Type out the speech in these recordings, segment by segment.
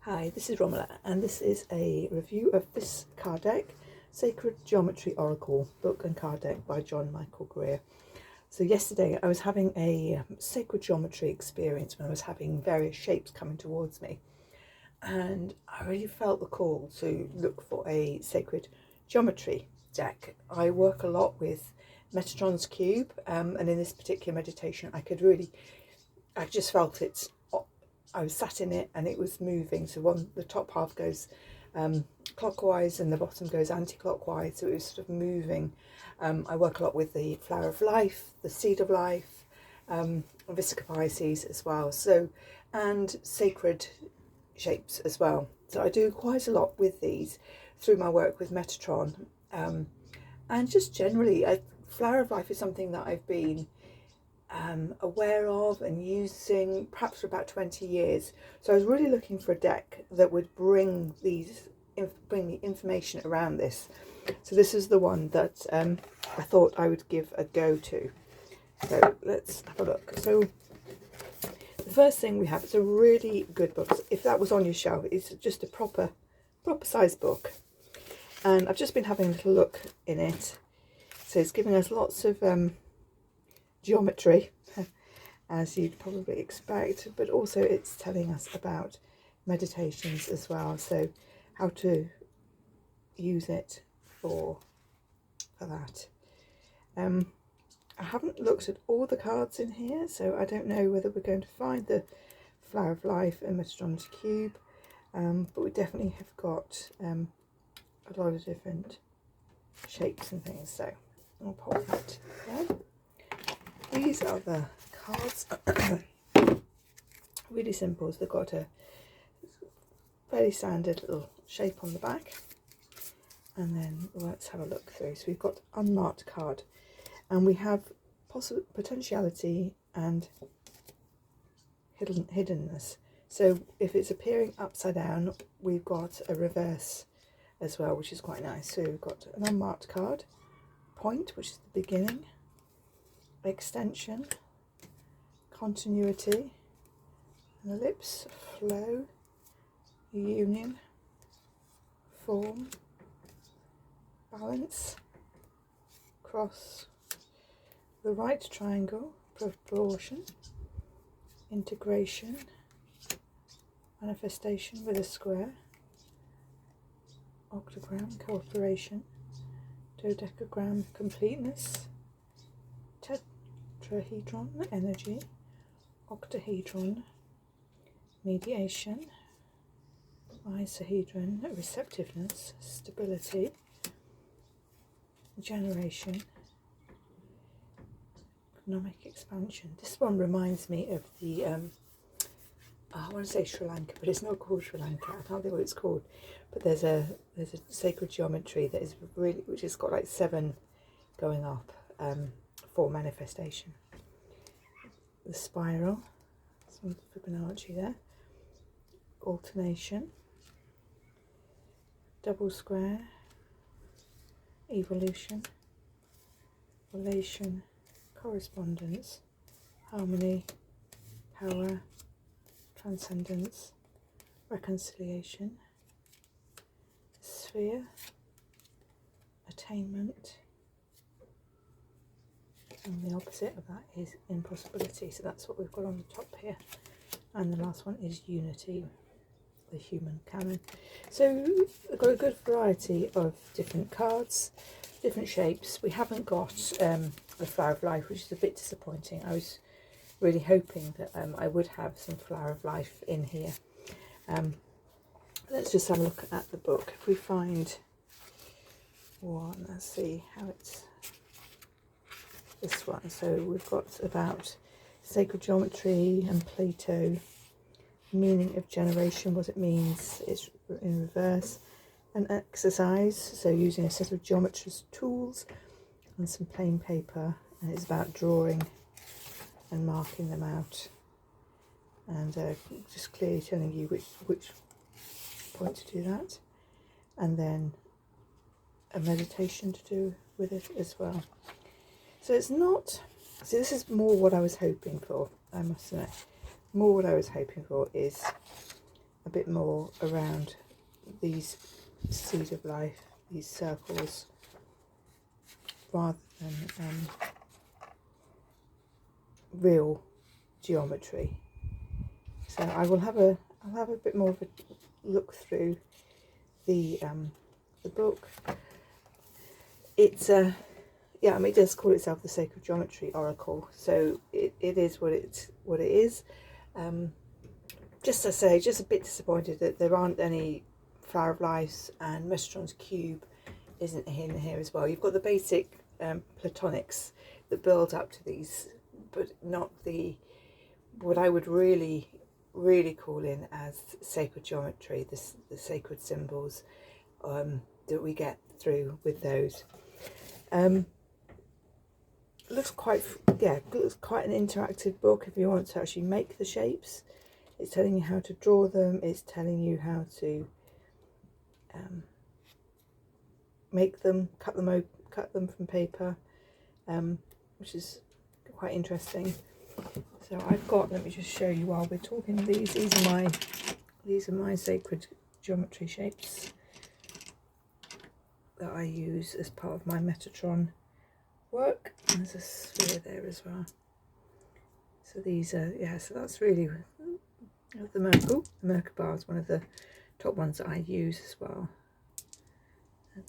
Hi, this is Romola, and this is a review of this card deck, Sacred Geometry Oracle book and card deck by John Michael Greer. So yesterday I was having a sacred geometry experience when I was having various shapes coming towards me, and I really felt the call to look for a sacred geometry deck. I work a lot with Metatron's cube, and in this particular meditation I just felt it. I was sat in it and it was moving. So the top half goes clockwise and the bottom goes anti-clockwise. So it was sort of moving. I work a lot with the flower of life, the seed of life, Visca Pisces as well. So, and sacred shapes as well. So I do quite a lot with these through my work with Metatron. And just generally, flower of life is something that I've been aware of and using perhaps for about 20 years. So I was really looking for a deck that would bring the information around this. So this is the one that I thought I would give a go to. So let's have a look. So the first thing we have, it's a really good book. If that was on your shelf, it's just a proper size book. And I've just been having a little look in it. So it's giving us lots of geometry, as you'd probably expect, but also it's telling us about meditations as well, so how to use it for that. I haven't looked at all the cards in here, so I don't know whether we're going to find the Flower of Life and Metatron's Cube, but we definitely have got a lot of different shapes and things, so I'll pop that there. These are the cards. Really simple. So they've got a very standard little shape on the back, and then let's have a look through. So we've got unmarked card, and we have potentiality and hiddenness. So if it's appearing upside down, we've got a reverse as well, which is quite nice. So we've got an unmarked card, point, which is the beginning, extension, continuity, an ellipse, flow, union, form, balance, cross, the right triangle, proportion, integration, manifestation with a square, octagram, cooperation, dodecagram, completeness, tetrahedron, energy, octahedron, mediation, icehedron, receptiveness, stability, generation, economic expansion. This one reminds me of the I want to say Sri Lanka, but it's not called Sri Lanka. I can't think what it's called. But there's a sacred geometry that is really, which has got like 7 going up for manifestation. The spiral, some Fibonacci there, alternation, double square, evolution, relation, correspondence, harmony, power, transcendence, reconciliation, sphere, attainment, and the opposite of that is impossibility. So that's what we've got on the top here. And the last one is unity, the human canon. So we've got a good variety of different cards, different shapes. We haven't got the Flower of Life, which is a bit disappointing. I was really hoping that I would have some Flower of Life in here. Let's just have a look at the book. If we find one, let's see how it's this one. So we've got about sacred geometry and Plato, meaning of generation, what it means, it's in reverse, an exercise, so using a set of geometrist tools and some plain paper, and it's about drawing and marking them out, and just clearly telling you which point to do that, and then a meditation to do with it as well. So it's not, so this is more what I was hoping for, I must admit. More what I was hoping for is a bit more around these seed of life, these circles, rather than real geometry. So I'll have a bit more of a look through the book. It's yeah, I mean, it does call itself the Sacred Geometry Oracle, so it is what it is. Just to say, just a bit disappointed that there aren't any Flower of Life, and Mestron's Cube isn't in here as well. You've got the basic platonics that build up to these, but not the what I would really call in as sacred geometry, the sacred symbols that we get through with those. Looks quite an interactive book if you want to actually make the shapes. It's telling you how to draw them. It's telling you how to make them, cut them from paper, which is quite interesting. So I've got, let me just show you while we're talking. These are my sacred geometry shapes that I use as part of my Metatron work. And there's a sphere there as well. So these are, yeah, so that's really the Merkaba is one of the top ones that I use as well.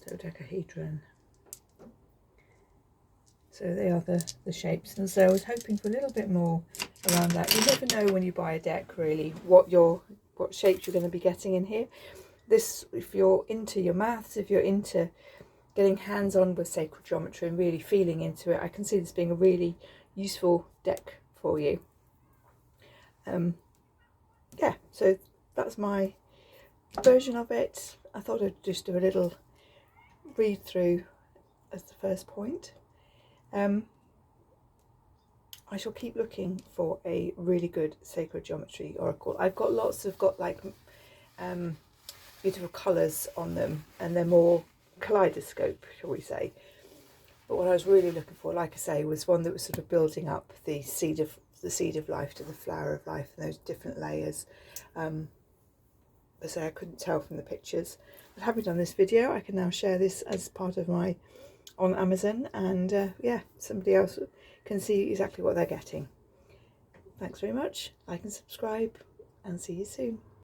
The dodecahedron. So they are the shapes, and so I was hoping for a little bit more around that. You never know when you buy a deck really what shapes you're going to be getting in here. This, if you're into your maths, if you're into getting hands-on with sacred geometry and really feeling into it, I can see this being a really useful deck for you. Yeah, so that's my version of it. I thought I'd just do a little read through as the first point. I shall keep looking for a really good sacred geometry oracle. I've got lots of beautiful colours on them, and they're more kaleidoscope, shall we say. But what I was really looking for, like I say, was one that was sort of building up the seed of life to the flower of life, and those different layers. So I couldn't tell from the pictures. But having done this video, I can now share this as part of my on Amazon, and yeah, somebody else can see exactly what they're getting. Thanks very much. Like and subscribe, and see you soon.